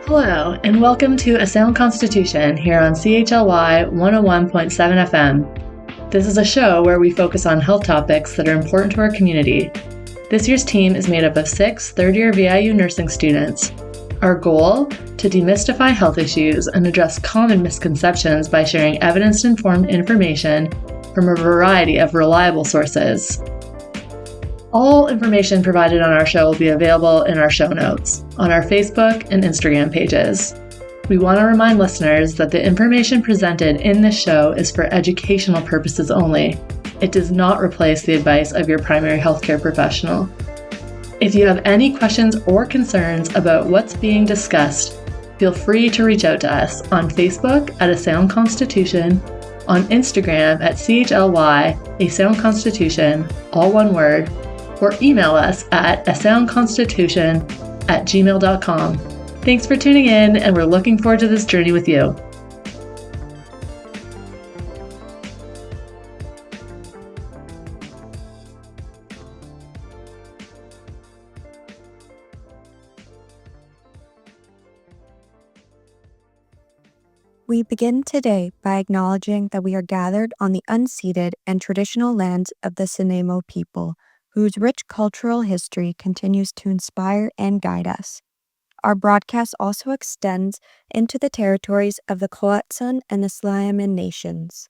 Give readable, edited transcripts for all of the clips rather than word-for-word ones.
Hello, and welcome to A Sound Constitution here on CHLY 101.7 FM. This is a show where we focus on health topics that are important to our community. This year's team is made up of 6 third-year VIU nursing students. Our goal? To demystify health issues and address common misconceptions by sharing evidence-informed information from a variety of reliable sources. All information provided on our show will be available in our show notes, on our Facebook and Instagram pages. We want to remind listeners that the information presented in this show is for educational purposes only. It does not replace the advice of your primary healthcare professional. If you have any questions or concerns about what's being discussed, feel free to reach out to us on Facebook at A Sound Constitution, on Instagram at CHLY, A Sound Constitution, all one word, or email us at asoundconstitution@gmail.com. Thanks for tuning in, and we're looking forward to this journey with you. We begin today by acknowledging that we are gathered on the unceded and traditional lands of the Nanaimo people, whose rich cultural history continues to inspire and guide us. Our broadcast also extends into the territories of the Rawson and the Sliaman nations.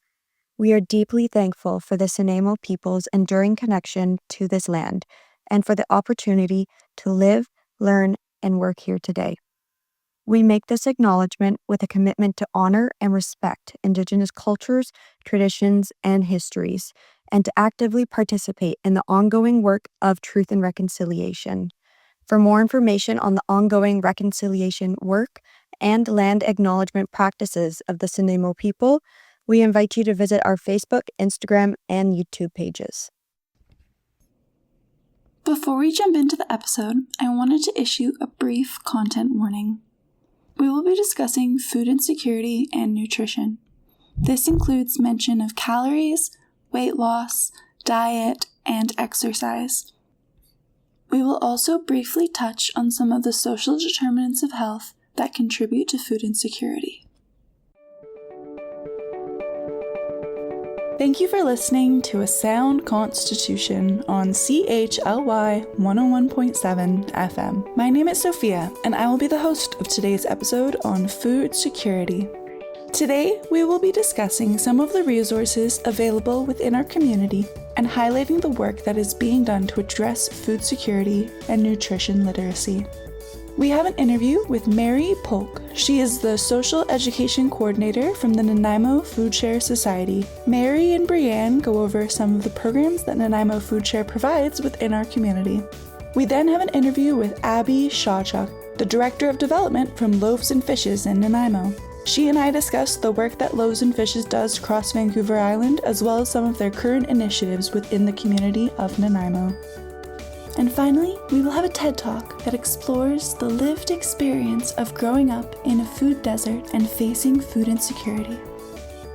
We are deeply thankful for the Nanaimo people's enduring connection to this land and for the opportunity to live, learn, and work here today. We make this acknowledgement with a commitment to honor and respect Indigenous cultures, traditions, and histories, and to actively participate in the ongoing work of truth and reconciliation. For more information on the ongoing reconciliation work and land acknowledgement practices of the Nanaimo people, we invite you to visit our Facebook, Instagram, and YouTube pages. Before we jump into the episode, I wanted to issue a brief content warning. We will be discussing food insecurity and nutrition. This includes mention of calories, weight loss, diet, and exercise. We will also briefly touch on some of the social determinants of health that contribute to food insecurity. Thank you for listening to A Sound Constitution on CHLY 101.7 FM. My name is Sophia, and I will be the host of today's episode on food security. Today, we will be discussing some of the resources available within our community and highlighting the work that is being done to address food security and nutrition literacy. We have an interview with Mary Polk. She is the Social Education Coordinator from the Nanaimo Food Share Society. Mary and Brianne go over some of the programs that Nanaimo Food Share provides within our community. We then have an interview with Abby Shawchuck, the Director of Development from Loaves and Fishes in Nanaimo. She and I discuss the work that Loaves and Fishes does across Vancouver Island, as well as some of their current initiatives within the community of Nanaimo. And finally, we will have a TED Talk that explores the lived experience of growing up in a food desert and facing food insecurity.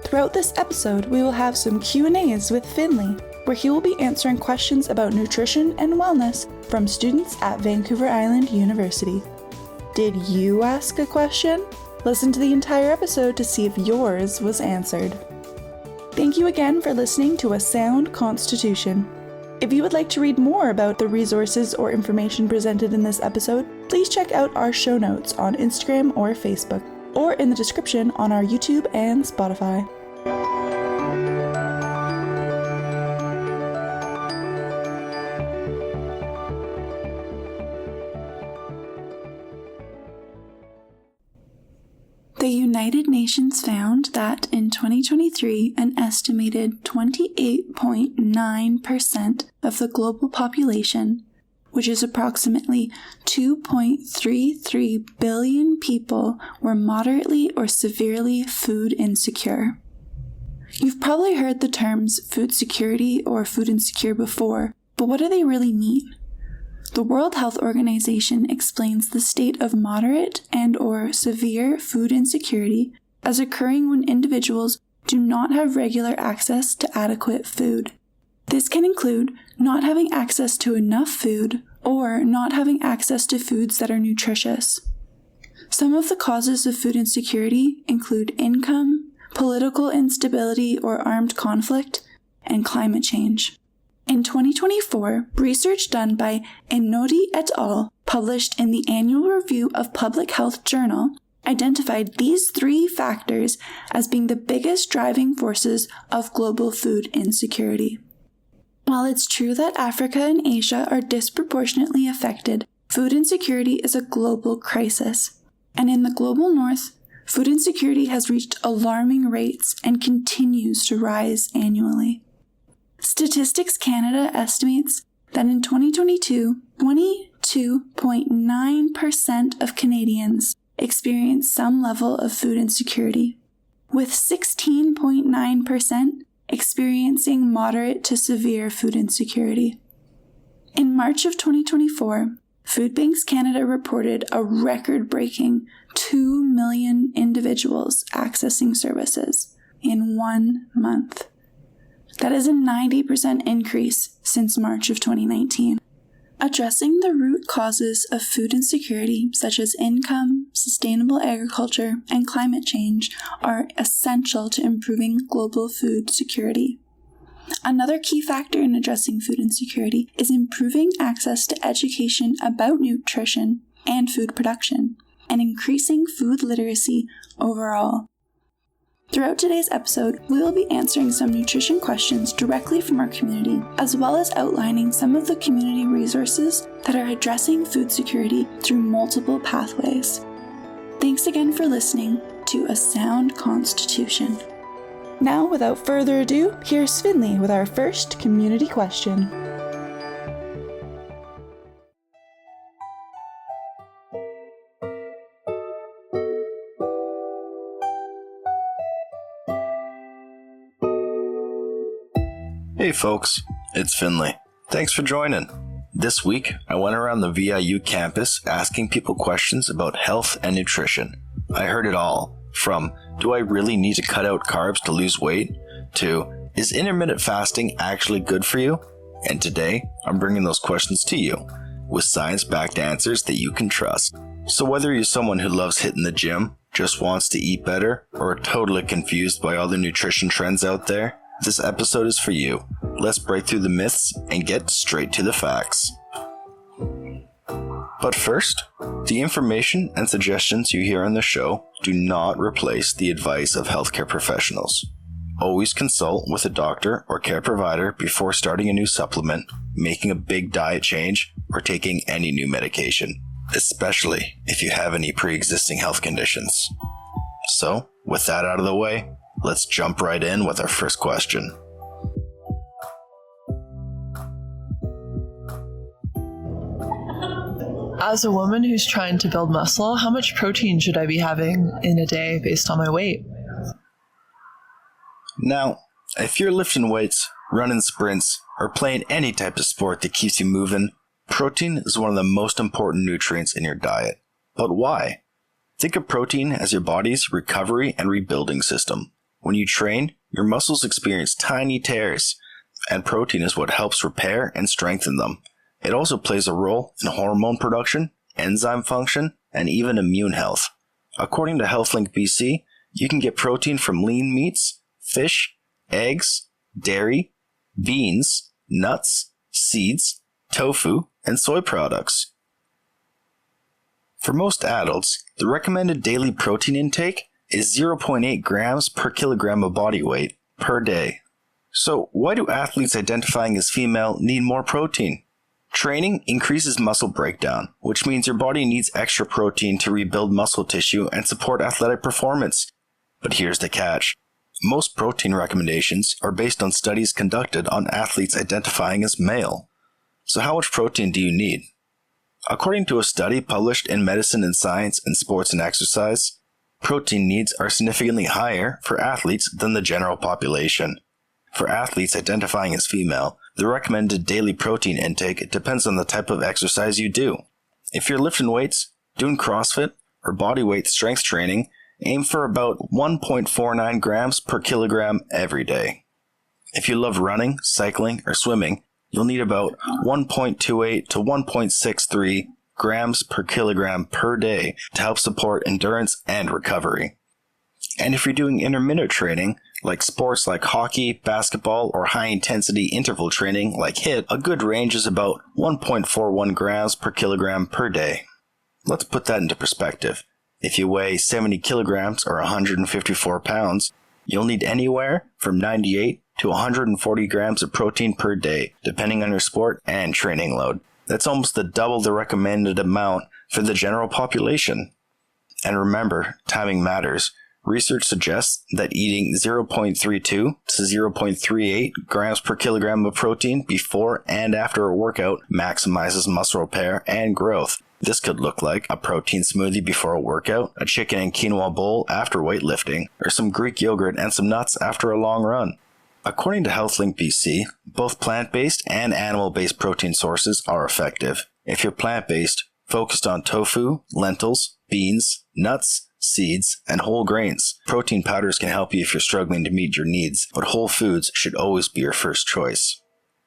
Throughout this episode, we will have some Q&As with Finley, where he will be answering questions about nutrition and wellness from students at Vancouver Island University. Did you ask a question? Listen to the entire episode to see if yours was answered. Thank you again for listening to A Sound Constitution. If you would like to read more about the resources or information presented in this episode, please check out our show notes on Instagram or Facebook, or in the description on our YouTube and Spotify. The United Nations found that in 2023, an estimated 28.9% of the global population, which is approximately 2.33 billion people, were moderately or severely food insecure. You've probably heard the terms food security or food insecure before, but what do they really mean? The World Health Organization explains the state of moderate and/or severe food insecurity as occurring when individuals do not have regular access to adequate food. This can include not having access to enough food or not having access to foods that are nutritious. Some of the causes of food insecurity include income, political instability or armed conflict, and climate change. In 2024, research done by Enodi et al., published in the Annual Review of Public Health Journal, identified these 3 factors as being the biggest driving forces of global food insecurity. While it's true that Africa and Asia are disproportionately affected, food insecurity is a global crisis. And in the global north, food insecurity has reached alarming rates and continues to rise annually. Statistics Canada estimates that in 2022, 22.9% of Canadians experienced some level of food insecurity, with 16.9% experiencing moderate to severe food insecurity. In March of 2024, Food Banks Canada reported a record-breaking 2 million individuals accessing services in 1 month. That is a 90% increase since March of 2019. Addressing the root causes of food insecurity, such as income, sustainable agriculture, and climate change, are essential to improving global food security. Another key factor in addressing food insecurity is improving access to education about nutrition and food production, and increasing food literacy overall. Throughout today's episode, we will be answering some nutrition questions directly from our community, as well as outlining some of the community resources that are addressing food security through multiple pathways. Thanks again for listening to A Sound Constitution. Now, without further ado, here's Finley with our first community question. Hey folks, it's Finley. Thanks for joining. This week, I went around the VIU campus asking people questions about health and nutrition. I heard it all, from, do I really need to cut out carbs to lose weight? To, is intermittent fasting actually good for you? And today, I'm bringing those questions to you, with science-backed answers that you can trust. So whether you're someone who loves hitting the gym, just wants to eat better, or are totally confused by all the nutrition trends out there, this episode is for you. Let's break through the myths and get straight to the facts. But first, the information and suggestions you hear on the show do not replace the advice of healthcare professionals. Always consult with a doctor or care provider before starting a new supplement, making a big diet change, or taking any new medication, especially if you have any pre-existing health conditions. So, with that out of the way, let's jump right in with our first question. As a woman who's trying to build muscle, how much protein should I be having in a day based on my weight? Now, if you're lifting weights, running sprints, or playing any type of sport that keeps you moving, protein is one of the most important nutrients in your diet. But why? Think of protein as your body's recovery and rebuilding system. When you train, your muscles experience tiny tears, and protein is what helps repair and strengthen them. It also plays a role in hormone production, enzyme function, and even immune health. According to HealthLink BC, you can get protein from lean meats, fish, eggs, dairy, beans, nuts, seeds, tofu, and soy products. For most adults, the recommended daily protein intake is 0.8 grams per kilogram of body weight per day. So why do athletes identifying as female need more protein? Training increases muscle breakdown, which means your body needs extra protein to rebuild muscle tissue and support athletic performance. But here's the catch. Most protein recommendations are based on studies conducted on athletes identifying as male. So how much protein do you need? According to a study published in Medicine and Science in Sports and Exercise, protein needs are significantly higher for athletes than the general population. For athletes identifying as female, the recommended daily protein intake depends on the type of exercise you do. If you're lifting weights, doing CrossFit, or bodyweight strength training, aim for about 1.49 grams per kilogram every day. If you love running, cycling, or swimming, you'll need about 1.28 to 1.63 grams per kilogram per day to help support endurance and recovery. And if you're doing intermittent training, like sports like hockey, basketball, or high-intensity interval training like HIIT, a good range is about 1.41 grams per kilogram per day. Let's put that into perspective. If you weigh 70 kilograms or 154 pounds, you'll need anywhere from 98 to 140 grams of protein per day, depending on your sport and training load. That's almost double the recommended amount for the general population. And remember, timing matters. Research suggests that eating 0.32 to 0.38 grams per kilogram of protein before and after a workout maximizes muscle repair and growth. This could look like a protein smoothie before a workout, a chicken and quinoa bowl after weightlifting, or some Greek yogurt and some nuts after a long run. According to HealthLink BC, both plant-based and animal-based protein sources are effective. If you're plant-based, focused on tofu, lentils, beans, nuts, seeds, and whole grains. Protein powders can help you if you're struggling to meet your needs, but whole foods should always be your first choice.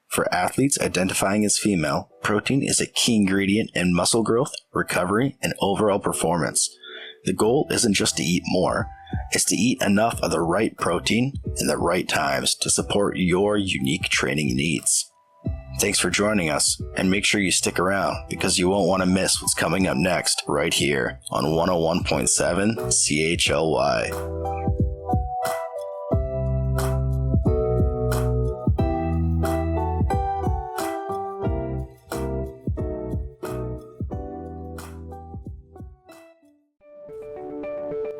For athletes identifying as female, protein is a key ingredient in muscle growth, recovery, and overall performance. The goal isn't just to eat more, it's to eat enough of the right protein in the right times to support your unique training needs. Thanks for joining us, and make sure you stick around because you won't want to miss what's coming up next right here on 101.7 CHLY.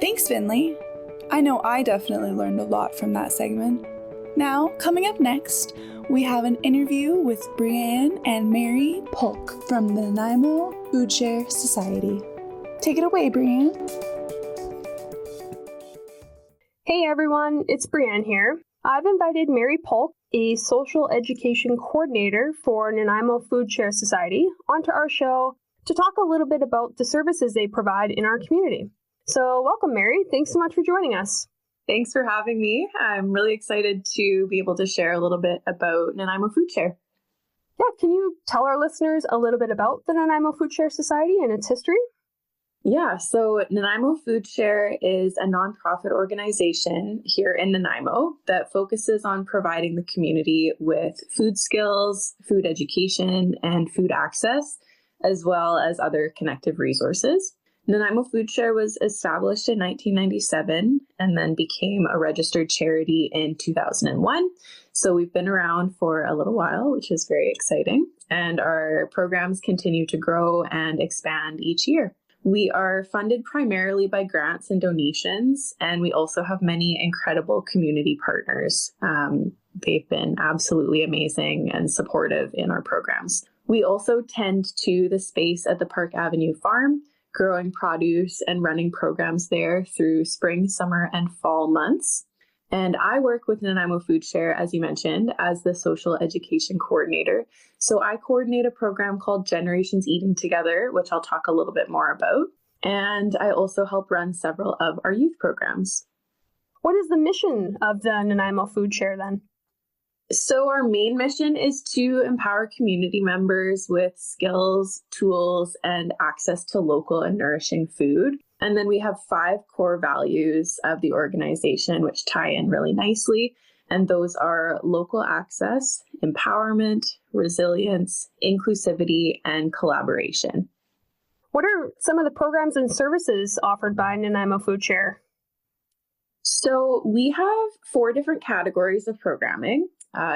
Thanks, Finley. I know I definitely learned a lot from that segment. Now, coming up next, we have an interview with Brianne and Mary Polk from the Nanaimo Food Share Society. Take it away, Brianne. Hey everyone, it's Brianne here. I've invited Mary Polk, a social education coordinator for Nanaimo Food Share Society, onto our show to talk a little bit about the services they provide in our community. So welcome, Mary. Thanks so much for joining us. Thanks for having me. I'm really excited to be able to share a little bit about Nanaimo Food Share. Yeah, can you tell our listeners a little bit about the Nanaimo Food Share Society and its history? Yeah, so Nanaimo Food Share is a nonprofit organization here in Nanaimo that focuses on providing the community with food skills, food education, and food access, as well as other connective resources. Nanaimo Food Share was established in 1997 and then became a registered charity in 2001. So we've been around for a little while, which is very exciting. And our programs continue to grow and expand each year. We are funded primarily by grants and donations, and we also have many incredible community partners. They've been absolutely amazing and supportive in our programs. We also tend to the space at the Park Avenue Farm, growing produce and running programs there through spring, summer, and fall months. And I work with Nanaimo Food Share, as you mentioned, as the social education coordinator. So I coordinate a program called Generations Eating Together, which I'll talk a little bit more about. And I also help run several of our youth programs. What is the mission of the Nanaimo Food Share then? So our main mission is to empower community members with skills, tools, and access to local and nourishing food. And then we have 5 core values of the organization, which tie in really nicely. And those are local access, empowerment, resilience, inclusivity, and collaboration. What are some of the programs and services offered by Nanaimo Food Share? So we have 4 different categories of programming.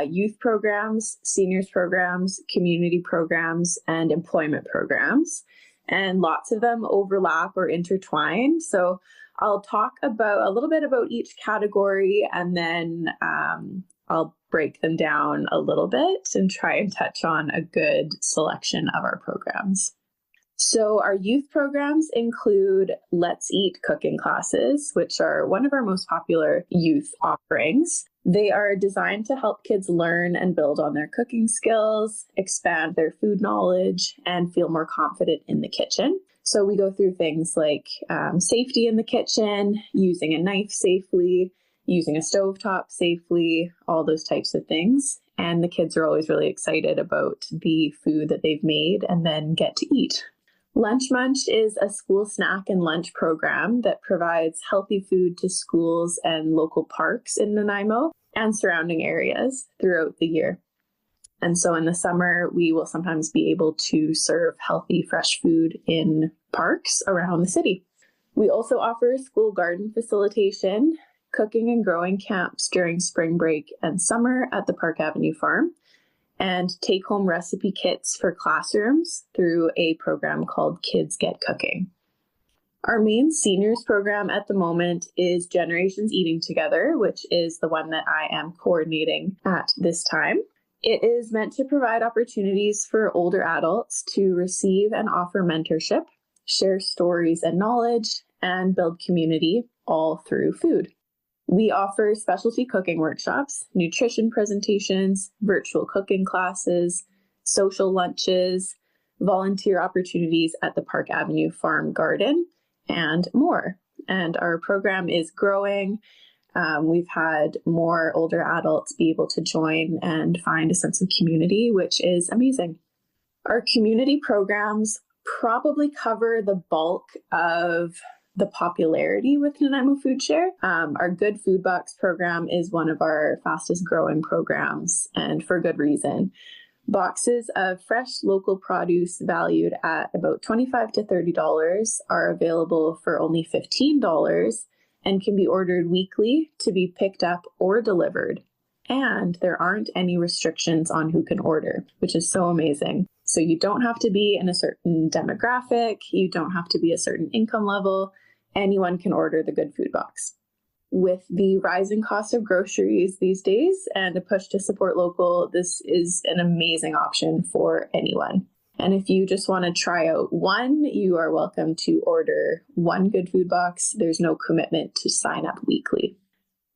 Youth programs, seniors programs, community programs, and employment programs. And lots of them overlap or intertwine. So I'll talk about a little bit about each category, and then I'll break them down a little bit and try and touch on a good selection of our programs. So our youth programs include Let's Eat cooking classes, which are one of our most popular youth offerings. They are designed to help kids learn and build on their cooking skills, expand their food knowledge, and feel more confident in the kitchen. So we go through things like safety in the kitchen, using a knife safely, using a stovetop safely, all those types of things. And the kids are always really excited about the food that they've made and then get to eat. Lunch Munch is a school snack and lunch program that provides healthy food to schools and local parks in Nanaimo and surrounding areas throughout the year. And so in the summer, we will sometimes be able to serve healthy, fresh food in parks around the city. We also offer school garden facilitation, cooking and growing camps during spring break and summer at the Park Avenue Farm, and take-home recipe kits for classrooms through a program called Kids Get Cooking. Our main seniors program at the moment is Generations Eating Together, which is the one that I am coordinating at this time. It is meant to provide opportunities for older adults to receive and offer mentorship, share stories and knowledge, and build community, all through food. We offer specialty cooking workshops, nutrition presentations, virtual cooking classes, social lunches, volunteer opportunities at the Park Avenue Farm Garden, and more. And our program is growing. We've had more older adults be able to join and find a sense of community, which is amazing. Our community programs probably cover the bulk of the popularity with Nanaimo Food Share. Our Good Food Box program is one of our fastest growing programs, and for good reason. Boxes of fresh local produce valued at about $25 to $30 are available for only $15 and can be ordered weekly to be picked up or delivered. And there aren't any restrictions on who can order, which is so amazing. So you don't have to be in a certain demographic, you don't have to be a certain income level. Anyone can order the Good Food Box. With the rising cost of groceries these days and a push to support local, this is an amazing option for anyone. And if you just want to try out one, you are welcome to order one Good Food Box. There's no commitment to sign up weekly.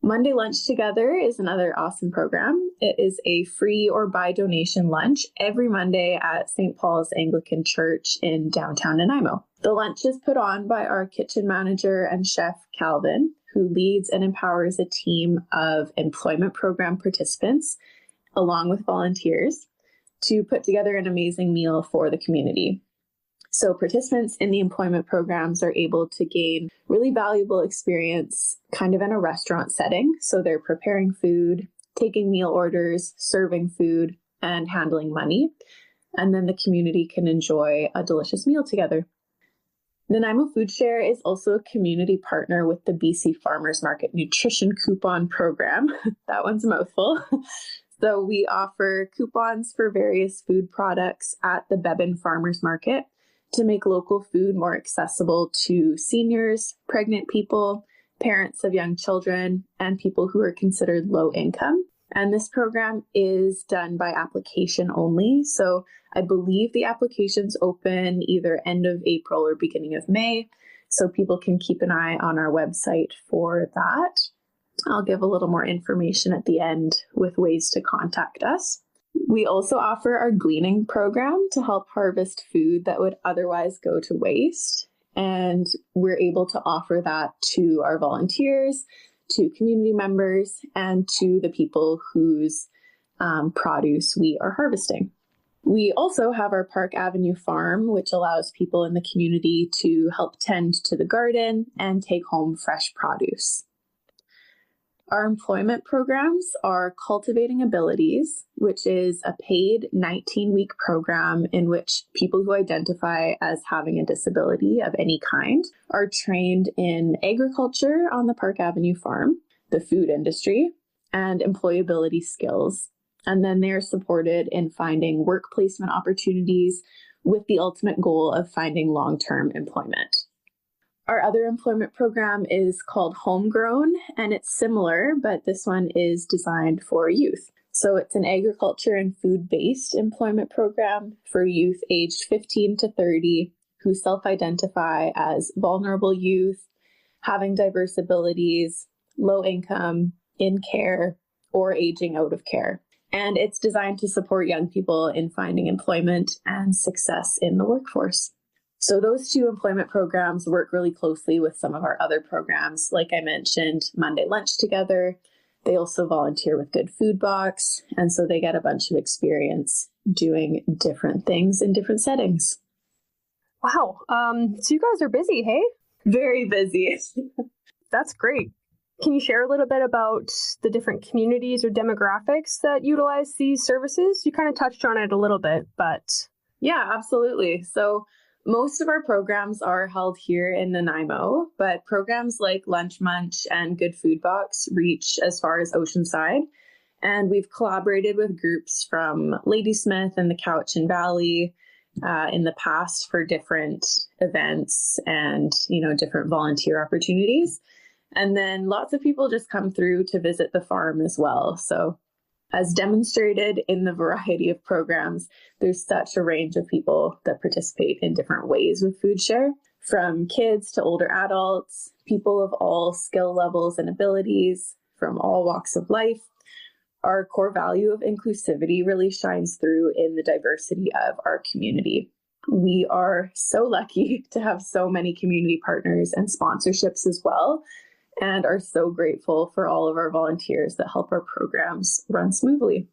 Monday Lunch Together is another awesome program. It is a free or by donation lunch every Monday at St. Paul's Anglican Church in downtown Nanaimo. The lunch is put on by our kitchen manager and chef, Calvin, who leads and empowers a team of employment program participants, along with volunteers, to put together an amazing meal for the community. So participants in the employment programs are able to gain really valuable experience kind of in a restaurant setting. So they're preparing food, taking meal orders, serving food, and handling money. And then the community can enjoy a delicious meal together. Nanaimo Food Share is also a community partner with the BC Farmers Market Nutrition Coupon Program. That one's a mouthful. So we offer coupons for various food products at the Bebin Farmers Market to make local food more accessible to seniors, pregnant people, parents of young children, and people who are considered low income. And this program is done by application only. So I believe the applications open either end of April or beginning of May. So people can keep an eye on our website for that. I'll give a little more information at the end with ways to contact us. We also offer our gleaning program to help harvest food that would otherwise go to waste. And we're able to offer that to our volunteers, to community members, and to the people whose produce we are harvesting. We also have our Park Avenue Farm, which allows people in the community to help tend to the garden and take home fresh produce. Our employment programs are Cultivating Abilities, which is a paid 19-week program in which people who identify as having a disability of any kind are trained in agriculture on the Park Avenue Farm, the food industry, and employability skills. And then they are supported in finding work placement opportunities with the ultimate goal of finding long-term employment. Our other employment program is called Homegrown, and it's similar, but this one is designed for youth. So it's an agriculture and food-based employment program for youth aged 15 to 30 who self-identify as vulnerable youth, having diverse abilities, low income, in care, or aging out of care. And it's designed to support young people in finding employment and success in the workforce. So those two employment programs work really closely with some of our other programs. Like I mentioned, Monday Lunch Together. They also volunteer with Good Food Box. And so they get a bunch of experience doing different things in different settings. Wow. So you guys are busy, hey? Very busy. That's great. Can you share a little bit about the different communities or demographics that utilize these services? You kind of touched on it a little bit, but... Yeah, absolutely. So most of our programs are held here in Nanaimo, but programs like Lunch Munch and Good Food Box reach as far as Oceanside. And we've collaborated with groups from Ladysmith and the Cowichan Valley in the past for different events and, different volunteer opportunities. And then lots of people just come through to visit the farm as well. So as demonstrated in the variety of programs, there's such a range of people that participate in different ways with Food Share, from kids to older adults, people of all skill levels and abilities, from all walks of life. Our core value of inclusivity really shines through in the diversity of our community. We are so lucky to have so many community partners and sponsorships as well, and are so grateful for all of our volunteers that help our programs run smoothly.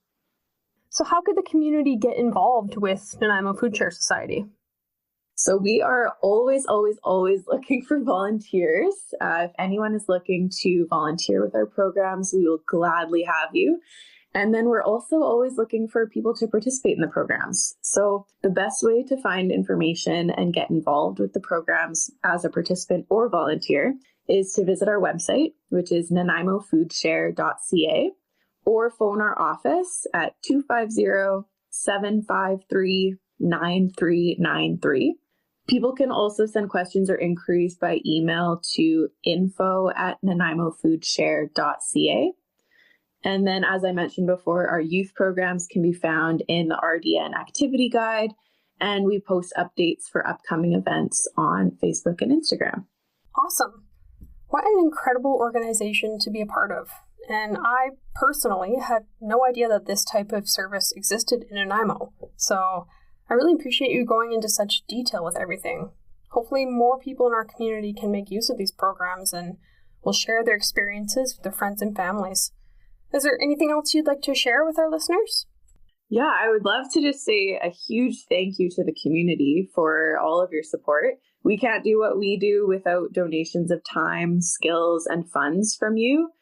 So how could the community get involved with Nanaimo Food Share Society? So we are always looking for volunteers. If anyone is looking to volunteer with our programs, we will gladly have you. And then we're also always looking for people to participate in the programs. So the best way to find information and get involved with the programs as a participant or volunteer is to visit our website, which is nanaimofoodshare.ca, or phone our office at 250-753-9393. People can also send questions or inquiries by email to info@nanaimofoodshare.ca. And then, as I mentioned before, our youth programs can be found in the RDN activity guide, and we post updates for upcoming events on Facebook and Instagram. Awesome. What an incredible organization to be a part of. And I personally had no idea that this type of service existed in Nanaimo. So I really appreciate you going into such detail with everything. Hopefully more people in our community can make use of these programs and will share their experiences with their friends and families. Is there anything else you'd like to share with our listeners? Yeah, I would love to just say a huge thank you to the community for all of your support. We can't do what we do without donations of time, skills, and funds from you.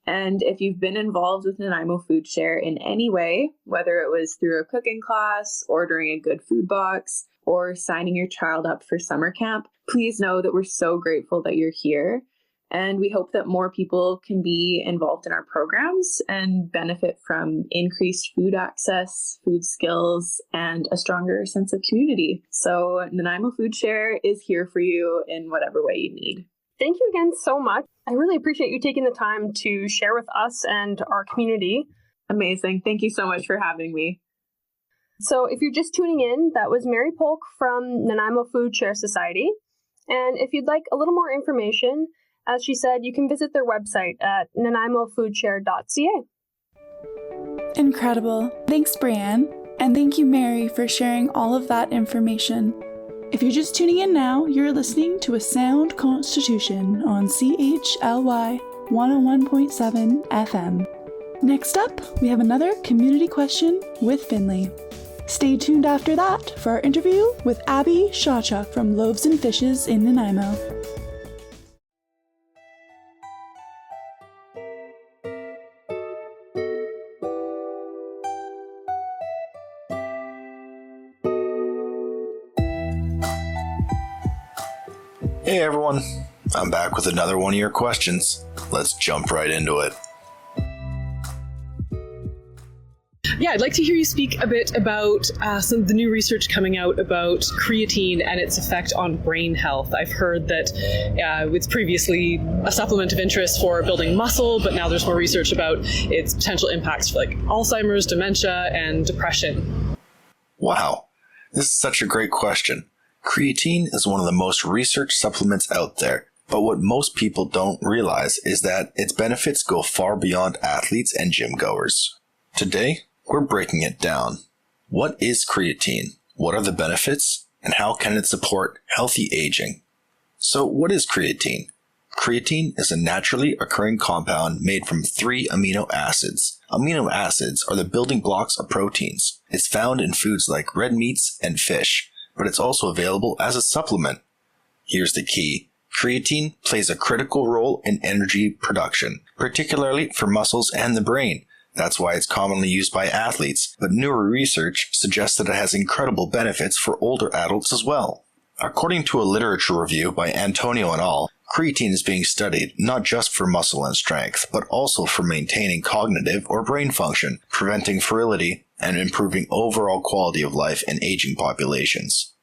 And if you've been involved with Nanaimo Food Share in any way, whether it was through a cooking class, ordering a Good Food Box, or signing your child up for summer camp, please know that we're so grateful that you're here. And we hope that more people can be involved in our programs and benefit from increased food access, food skills, and a stronger sense of community. So Nanaimo Food Share is here for you in whatever way you need. Thank you again so much. I really appreciate you taking the time to share with us and our community. Amazing. Thank you so much for having me. So if you're just tuning in, that was Mary Polk from Nanaimo Food Share Society. And if you'd like a little more information, as she said, you can visit their website at nanaimofoodshare.ca. Incredible. Thanks, Brianne. And thank you, Mary, for sharing all of that information. If you're just tuning in now, you're listening to A Sound Constitution on CHLY 101.7 FM. Next up, we have another community question with Finley. Stay tuned after that for our interview with Abby Shawchuk from Loaves and Fishes in Nanaimo. Hey everyone, I'm back with another one of your questions. Let's jump right into it. Yeah, I'd like to hear you speak a bit about some of the new research coming out about creatine and its effect on brain health. I've heard that it's previously a supplement of interest for building muscle, but now there's more research about its potential impacts for like Alzheimer's, dementia, and depression. Wow, this is such a great question. Creatine is one of the most researched supplements out there, but what most people don't realize is that its benefits go far beyond athletes and gym goers. Today, we're breaking it down. What is creatine? What are the benefits? And how can it support healthy aging? So what is creatine? Creatine is a naturally occurring compound made from 3 amino acids. Amino acids are the building blocks of proteins. It's found in foods like red meats and fish, but it's also available as a supplement. Here's the key. Creatine plays a critical role in energy production, particularly for muscles and the brain. That's why it's commonly used by athletes, but newer research suggests that it has incredible benefits for older adults as well. According to a literature review by Antonio et al., creatine is being studied not just for muscle and strength, but also for maintaining cognitive or brain function, preventing virility, and improving overall quality of life in aging populations.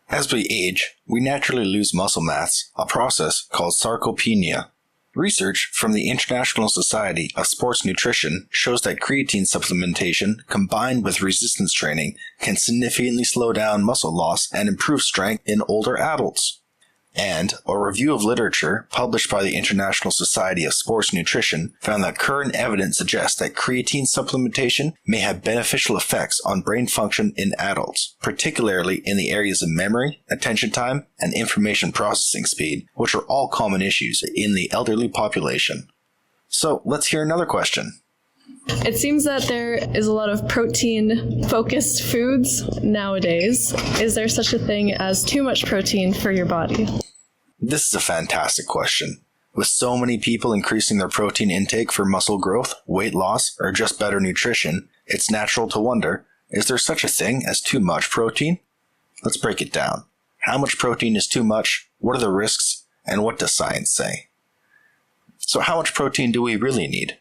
As we age, we naturally lose muscle mass, a process called sarcopenia. Research from the International Society of Sports Nutrition shows that creatine supplementation combined with resistance training can significantly slow down muscle loss and improve strength in older adults. And a review of literature published by the International Society of Sports Nutrition found that current evidence suggests that creatine supplementation may have beneficial effects on brain function in adults, particularly in the areas of memory, attention time, and information processing speed, which are all common issues in the elderly population. So let's hear another question. It seems that there is a lot of protein-focused foods nowadays. Is there such a thing as too much protein for your body? This is a fantastic question. With so many people increasing their protein intake for muscle growth, weight loss, or just better nutrition, it's natural to wonder, is there such a thing as too much protein? Let's break it down. How much protein is too much? What are the risks? And what does science say? So how much protein do we really need?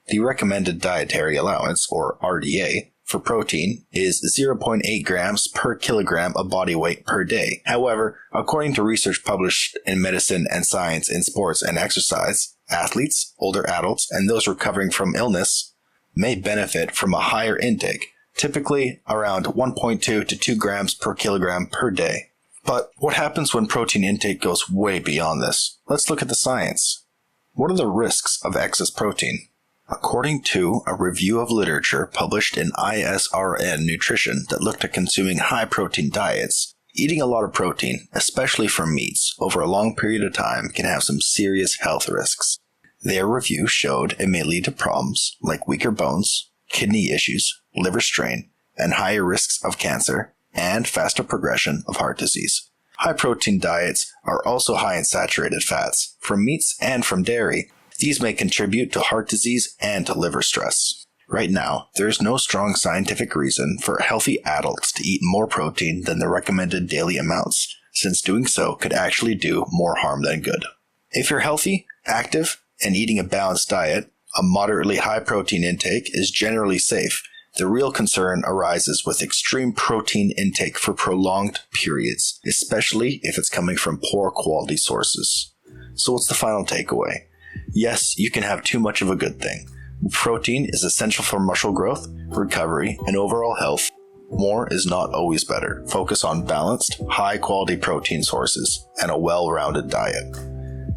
The recommended dietary allowance, or RDA, for protein is 0.8 grams per kilogram of body weight per day. However, according to research published in Medicine and Science in Sports and Exercise, athletes, older adults, and those recovering from illness may benefit from a higher intake, typically around 1.2 to 2 grams per kilogram per day. But what happens when protein intake goes way beyond this? Let's look at the science. What are the risks of excess protein? According to a review of literature published in ISRN Nutrition that looked at consuming high-protein diets, eating a lot of protein, especially from meats, over a long period of time can have some serious health risks. Their review showed it may lead to problems like weaker bones, kidney issues, liver strain, and higher risks of cancer, and faster progression of heart disease. High-protein diets are also high in saturated fats, from meats and from dairy. These may contribute to heart disease and to liver stress. Right now, there is no strong scientific reason for healthy adults to eat more protein than the recommended daily amounts, since doing so could actually do more harm than good. If you're healthy, active, and eating a balanced diet, a moderately high protein intake is generally safe. The real concern arises with extreme protein intake for prolonged periods, especially if it's coming from poor quality sources. So what's the final takeaway? Yes, you can have too much of a good thing. Protein is essential for muscle growth, recovery, and overall health. More is not always better. Focus on balanced, high-quality protein sources and a well-rounded diet.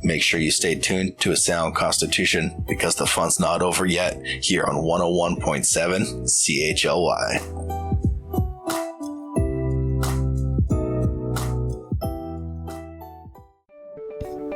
Make sure you stay tuned to A Sound Constitution because the fun's not over yet here on 101.7 CHLY.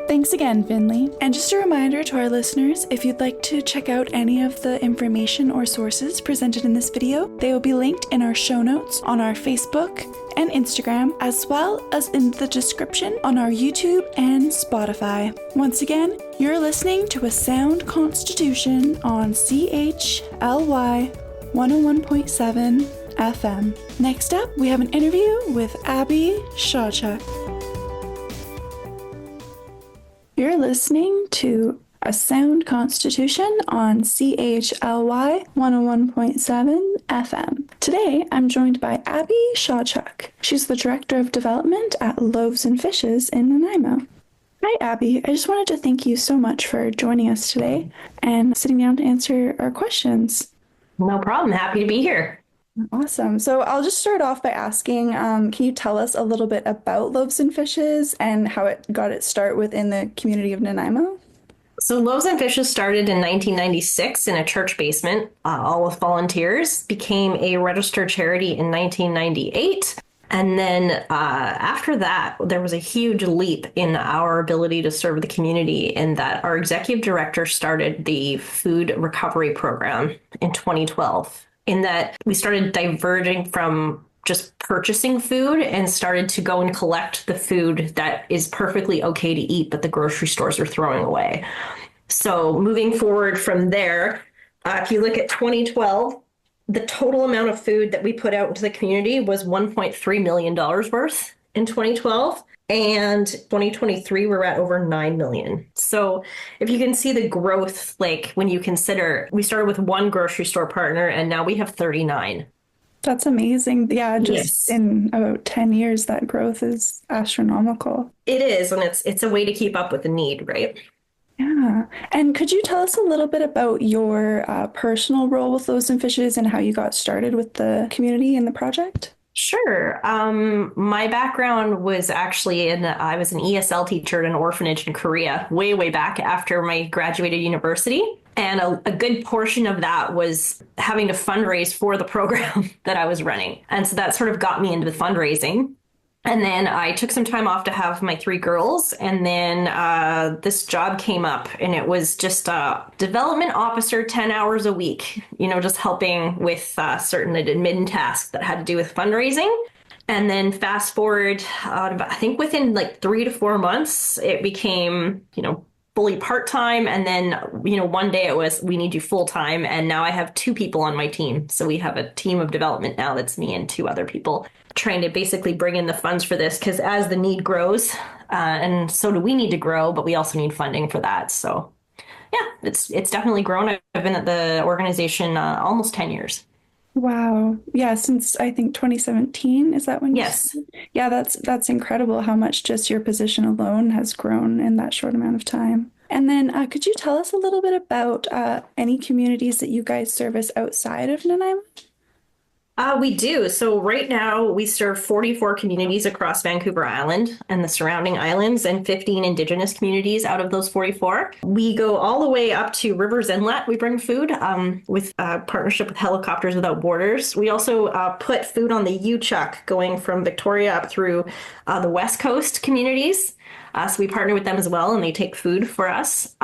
Thanks again, Finley. And just a reminder to our listeners, if you'd like to check out any of the information or sources presented in this video, they will be linked in our show notes on our Facebook and Instagram, as well as in the description on our YouTube and Spotify. Once again, you're listening to A Sound Constitution on CHLY 101.7 FM. Next up, we have an interview with Abby Shawchuk. You're listening to A Sound Constitution on CHLY 101.7 FM. Today, I'm joined by Abby Shawchuk. She's the Director of Development at Loaves and Fishes in Nanaimo. Hi, Abby. I just wanted to thank you so much for joining us today and sitting down to answer our questions. No problem. Happy to be here. Awesome. So I'll just start off by asking, can you tell us a little bit about Loaves and Fishes and how it got its start within the community of Nanaimo? So Loaves and Fishes started in 1996 in a church basement, all with volunteers, became a registered charity in 1998. And then after that, there was a huge leap in our ability to serve the community in that our executive director started the food recovery program in 2012. In that we started diverging from just purchasing food and started to go and collect the food that is perfectly okay to eat, but the grocery stores are throwing away. So moving forward from there, if you look at 2012, the total amount of food that we put out into the community was $1.3 million worth in 2012. And 2023, we're at over 9 million. So if you can see the growth, like when you consider, we started with one grocery store partner and now we have 39. That's amazing. Yeah, just in about 10 years, that growth is astronomical. It is, and it's a way to keep up with the need, right? Yeah. And could you tell us a little bit about your personal role with Loaves and Fishes and how you got started with the community and the project? Sure. My background was actually I was an ESL teacher at an orphanage in Korea way, way back after my graduated university. And a good portion of that was having to fundraise for the program that I was running. And so that sort of got me into the fundraising. And then I took some time off to have my 3 girls. And then this job came up, and it was just a development officer, 10 hours a week, just helping with certain admin tasks that had to do with fundraising. And then fast forward, I think within like 3 to 4 months, it became, fully part-time. And then, one day it was, we need you full-time. And now I have 2 people on my team. So we have a team of development now. That's me and 2 other people trying to basically bring in the funds for this, because as the need grows, and so do we need to grow, but we also need funding for that. So yeah, it's definitely grown. I've been at the organization almost 10 years. Wow. Yeah, since I think 2017, is that when you Yes. started? Yeah, that's incredible how much just your position alone has grown in that short amount of time. And then could you tell us a little bit about any communities that you guys service outside of Nanaimo? We do. So right now we serve 44 communities across Vancouver Island and the surrounding islands, and 15 Indigenous communities out of those 44. We go all the way up to Rivers Inlet. We bring food with partnership with Helicopters Without Borders. We also put food on the U-Chuck going from Victoria up through the West Coast communities. So we partner with them as well, and they take food for us.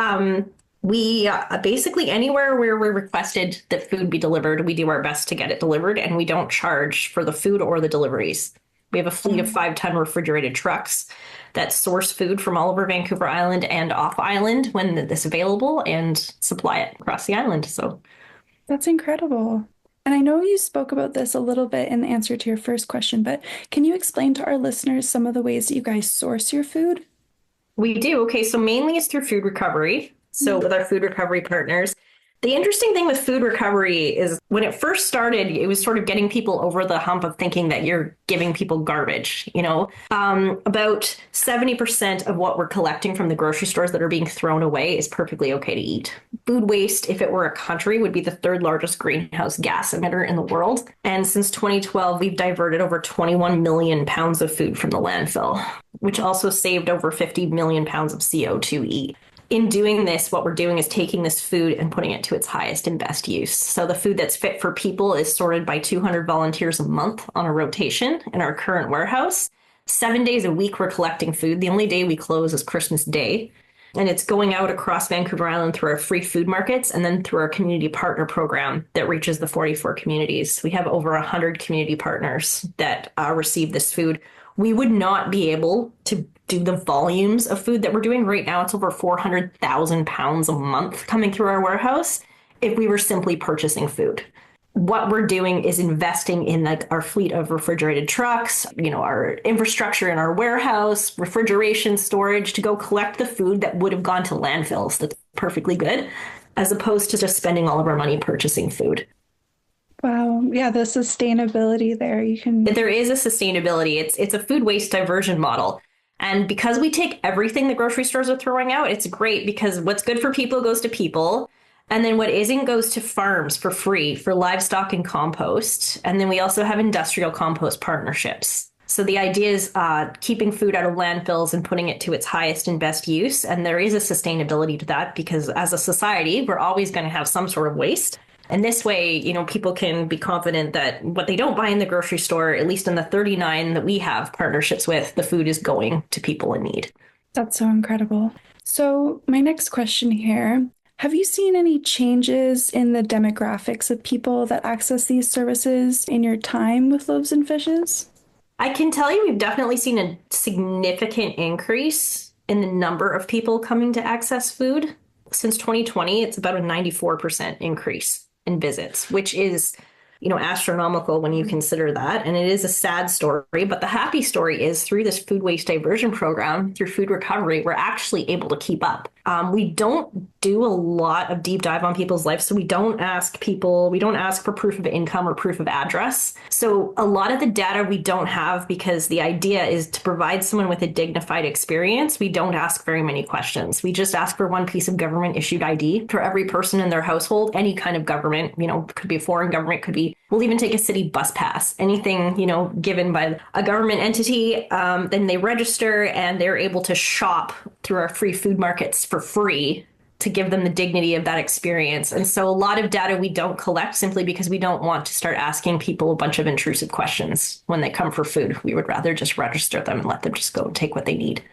We basically anywhere where we're requested that food be delivered, we do our best to get it delivered, and we don't charge for the food or the deliveries. We have a fleet of 5-ton refrigerated trucks that source food from all over Vancouver Island and off island when it's available and supply it across the island. So that's incredible. And I know you spoke about this a little bit in the answer to your first question, but can you explain to our listeners some of the ways that you guys source your food? We do. Okay, so mainly it's through food recovery. So with our food recovery partners, the interesting thing with food recovery is when it first started, it was sort of getting people over the hump of thinking that you're giving people garbage. About 70% of what we're collecting from the grocery stores that are being thrown away is perfectly okay to eat. Food waste, if it were a country, would be the 3rd largest greenhouse gas emitter in the world. And since 2012, we've diverted over 21 million pounds of food from the landfill, which also saved over 50 million pounds of CO2e. In doing this, what we're doing is taking this food and putting it to its highest and best use. So the food that's fit for people is sorted by 200 volunteers a month on a rotation in our current warehouse. 7 days a week, we're collecting food. The only day we close is Christmas Day. And it's going out across Vancouver Island through our free food markets and then through our community partner program that reaches the 44 communities. We have over 100 community partners that receive this food. We would not be able to do the volumes of food that we're doing right now. It's over 400,000 pounds a month coming through our warehouse if we were simply purchasing food. What we're doing is investing in our fleet of refrigerated trucks, our infrastructure in our warehouse, refrigeration, storage to go collect the food that would have gone to landfills that's perfectly good, as opposed to just spending all of our money purchasing food. Wow. Yeah, the sustainability there. There is a sustainability. It's a food waste diversion model. And because we take everything the grocery stores are throwing out, it's great because what's good for people goes to people. And then what isn't goes to farms for free for livestock and compost. And then we also have industrial compost partnerships. So the idea is keeping food out of landfills and putting it to its highest and best use. And there is a sustainability to that because as a society, we're always going to have some sort of waste. And this way, people can be confident that what they don't buy in the grocery store, at least in the 39 that we have partnerships with, the food is going to people in need. That's so incredible. So my next question here, Have you seen any changes in the demographics of people that access these services in your time with Loaves and Fishes? I can tell you we've definitely seen a significant increase in the number of people coming to access food. Since 2020, it's about a 94% increase in visits, which is, astronomical when you consider that. And it is a sad story, but the happy story is through this food waste diversion program, through food recovery, we're actually able to keep up. We don't do a lot of deep dive on people's lives. So we don't ask for proof of income or proof of address. So a lot of the data we don't have, because the idea is to provide someone with a dignified experience. We don't ask very many questions. We just ask for one piece of government issued ID for every person in their household, any kind of government, could be a foreign government, we'll even take a city bus pass, anything, given by a government entity. Then they register and they're able to shop through our free food markets for free to give them the dignity of that experience. And so a lot of data we don't collect simply because we don't want to start asking people a bunch of intrusive questions when they come for food. We would rather just register them and let them just go and take what they need.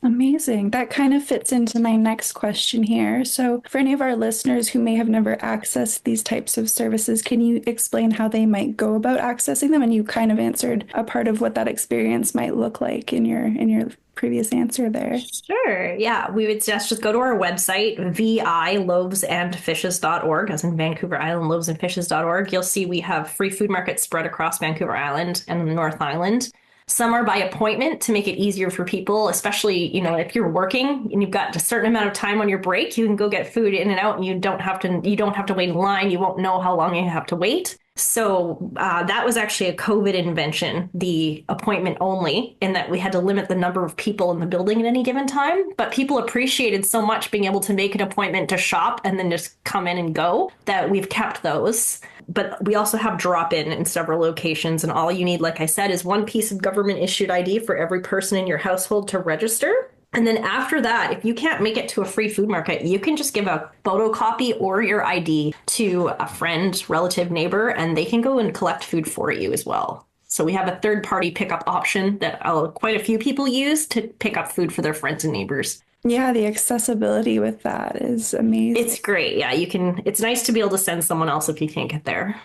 Amazing. That kind of fits into my next question here. So for any of our listeners who may have never accessed these types of services, can you explain how they might go about accessing them? And you kind of answered a part of what that experience might look like in your previous answer there. Sure. Yeah. We would just go to our website, viloavesandfishes.org, as in Vancouver Island, loavesandfishes.org. You'll see we have free food markets spread across Vancouver Island and the North Island. Some are by appointment to make it easier for people, especially, if you're working and you've got a certain amount of time on your break, you can go get food in and out and you don't have to wait in line. You won't know how long you have to wait. So that was actually a COVID invention, the appointment only, in that we had to limit the number of people in the building at any given time. But people appreciated so much being able to make an appointment to shop and then just come in and go that we've kept those. But we also have drop-in several locations. And all you need, like I said, is one piece of government-issued ID for every person in your household to register. And then after that, if you can't make it to a free food market, you can just give a photocopy or your ID to a friend, relative, neighbor, and they can go and collect food for you as well. So we have a third-party pickup option that quite a few people use to pick up food for their friends and neighbors. Yeah, the accessibility with that is amazing. It's great. Yeah, it's nice to be able to send someone else if you can't get there.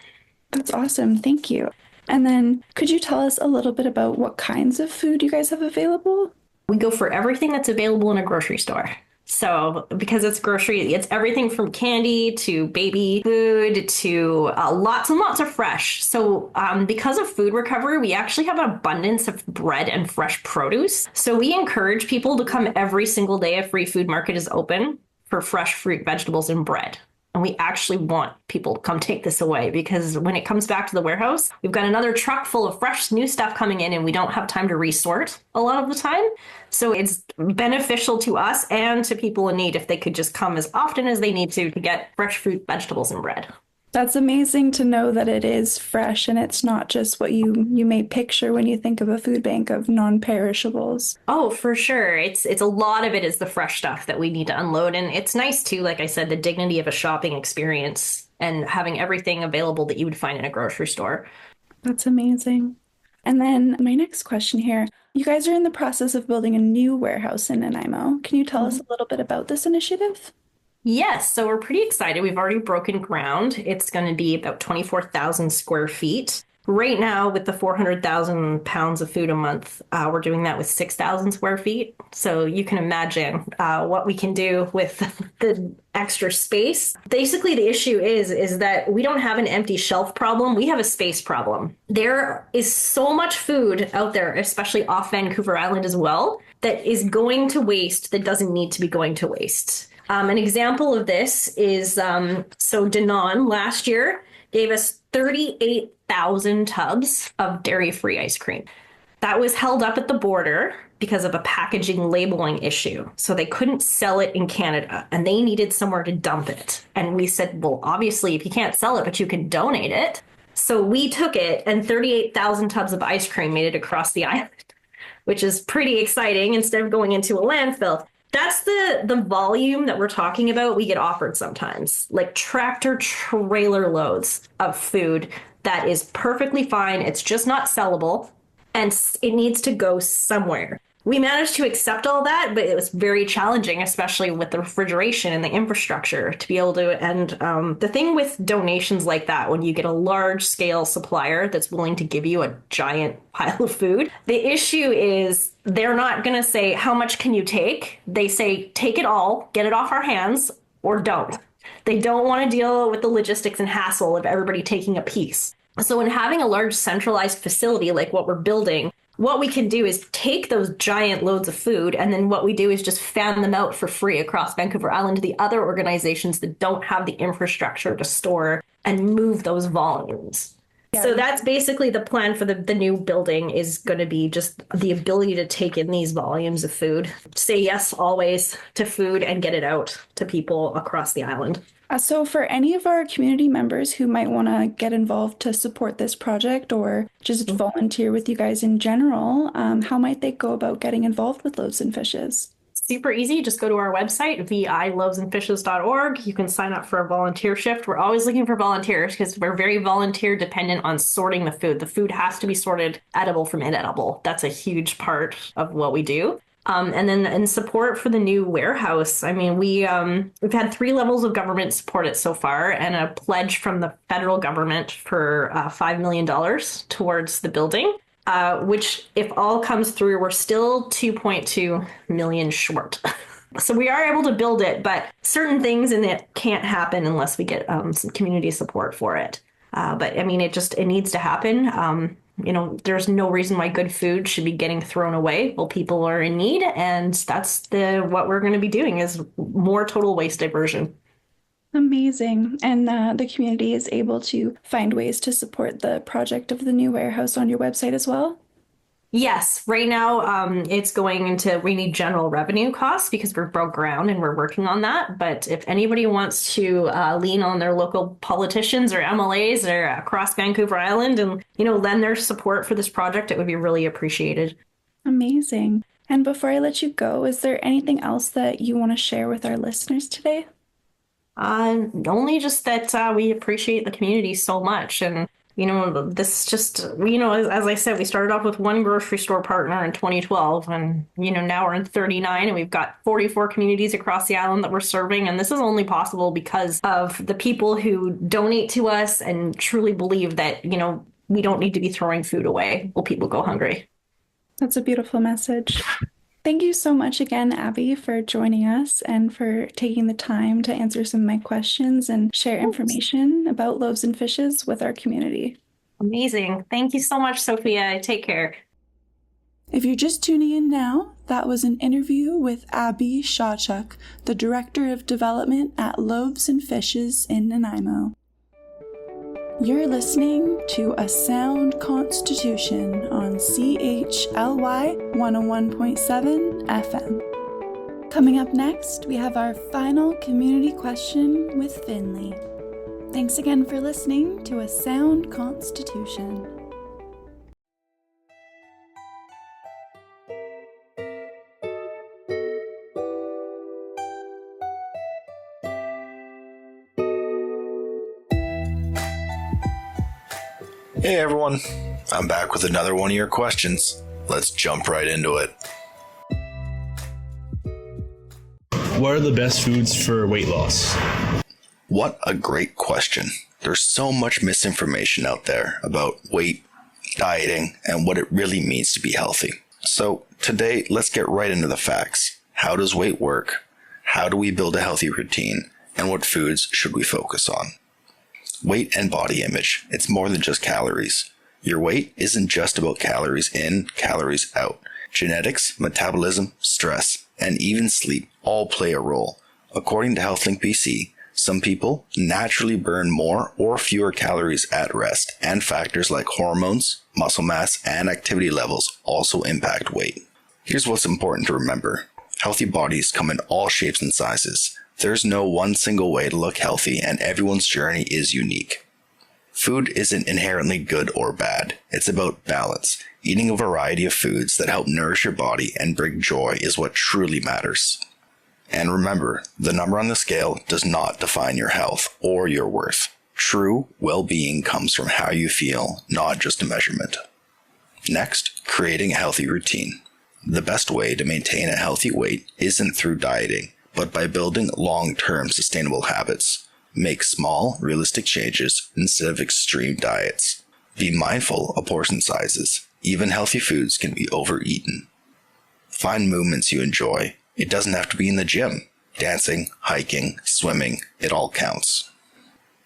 That's awesome. Thank you. And then could you tell us a little bit about what kinds of food you guys have available? We go for everything that's available in a grocery store. So because it's grocery, it's everything from candy to baby food to lots and lots of fresh. So because of food recovery, we actually have an abundance of bread and fresh produce. So we encourage people to come every single day a free food market is open for fresh fruit, vegetables, and bread. And we actually want people to come take this away because when it comes back to the warehouse, we've got another truck full of fresh new stuff coming in and we don't have time to resort a lot of the time. So it's beneficial to us and to people in need if they could just come as often as they need to get fresh fruit, vegetables, and bread. That's amazing to know that it is fresh and it's not just what you may picture when you think of a food bank of non-perishables. Oh, for sure. It's a lot of it is the fresh stuff that we need to unload. And it's nice too, like I said, the dignity of a shopping experience and having everything available that you would find in a grocery store. That's amazing. And then my next question here, you guys are in the process of building a new warehouse in Nanaimo. Can you tell us a little bit about this initiative? Yes, so we're pretty excited. We've already broken ground. It's going to be about 24,000 square feet. Right now, with the 400,000 pounds of food a month, we're doing that with 6,000 square feet. So you can imagine what we can do with the extra space. Basically, the issue is that we don't have an empty shelf problem. We have a space problem. There is so much food out there, especially off Vancouver Island as well, that is going to waste that doesn't need to be going to waste. An example of this is, so Duman last year gave us 38,000 tubs of dairy-free ice cream. That was held up at the border because of a packaging labeling issue. So they couldn't sell it in Canada and they needed somewhere to dump it. And we said, well, obviously, if you can't sell it, but you can donate it. So we took it and 38,000 tubs of ice cream made it across the island, which is pretty exciting instead of going into a landfill. That's the volume that we're talking about we get offered sometimes, like tractor trailer loads of food that is perfectly fine. It's just not sellable and it needs to go somewhere. we managed to accept all that, but it was very challenging, especially with the refrigeration and the infrastructure to be able to. And the thing with donations like that, when you get a large scale supplier that's willing to give you a giant pile of food, the issue is they're not going to say, how much can you take? They say, take it all, get it off our hands, or don't. They don't want to deal with the logistics and hassle of everybody taking a piece. So in having a large centralized facility like what we're building, what we can do is take those giant loads of food, and then what we do is just fan them out for free across Vancouver Island to the other organizations that don't have the infrastructure to store and move those volumes. Yeah. So that's basically the plan for the new building, is going to be just the ability to take in these volumes of food, say yes always to food, and get it out to people across the island. So for any of our community members who might want to get involved to support this project or just volunteer with you guys in general, how might they go about getting involved with Loaves and Fishes? Super easy. Just go to our website, vilovesandfishes.org. You can sign up for a volunteer shift. We're always looking for volunteers because we're very volunteer dependent on sorting the food. The food has to be sorted edible from inedible. That's a huge part of what we do. And then in support for the new warehouse, I mean, we've had 3 levels of government support it so far, and a pledge from the federal government for $5 million towards the building, which if all comes through, we're still 2.2 million short. So we are able to build it, but certain things in it can't happen unless we get some community support for it. But I mean, it needs to happen. There's no reason why good food should be getting thrown away while people are in need. And that's what we're going to be doing, is more total waste diversion. Amazing. And the community is able to find ways to support the project of the new warehouse on your website as well? Yes. Right now, it's going into, we need general revenue costs because we're broke ground and we're working on that. But if anybody wants to lean on their local politicians or MLAs or across Vancouver Island and, lend their support for this project, it would be really appreciated. Amazing. And before I let you go, is there anything else that you want to share with our listeners today? Only just that we appreciate the community so much. And this just, as I said, we started off with one grocery store partner in 2012, and, now we're in 39, and we've got 44 communities across the island that we're serving. And this is only possible because of the people who donate to us and truly believe that, we don't need to be throwing food away while people go hungry. That's a beautiful message. Thank you so much again, Abby, for joining us and for taking the time to answer some of my questions and share information about Loaves and Fishes with our community. Amazing. Thank you so much, Sophia. Take care. If you're just tuning in now, that was an interview with Abby Shawchuk, the Director of Development at Loaves and Fishes in Nanaimo. You're listening to A Sound Constitution on CHLY 101.7 FM. Coming up next, we have our final community question with Finley. Thanks again for listening to A Sound Constitution. Hey everyone, I'm back with another one of your questions. Let's jump right into it. What are the best foods for weight loss? What a great question. There's so much misinformation out there about weight, dieting, and what it really means to be healthy. So today, let's get right into the facts. How does weight work? How do we build a healthy routine? And what foods should we focus on? Weight and body image. It's more than just calories. Your weight isn't just about calories in, calories out. Genetics, metabolism, stress, and even sleep all play a role. According to HealthLink BC, some people naturally burn more or fewer calories at rest, and factors like hormones, muscle mass, and activity levels also impact weight. Here's what's important to remember. Healthy bodies come in all shapes and sizes. There's no one single way to look healthy, and everyone's journey is unique. Food isn't inherently good or bad. It's about balance. Eating a variety of foods that help nourish your body and bring joy is what truly matters. And remember, the number on the scale does not define your health or your worth. True well-being comes from how you feel, not just a measurement. Next, creating a healthy routine. The best way to maintain a healthy weight isn't through dieting, but by building long-term sustainable habits. Make small, realistic changes instead of extreme diets. Be mindful of portion sizes. Even healthy foods can be overeaten. Find movements you enjoy. It doesn't have to be in the gym. Dancing, hiking, swimming, it all counts.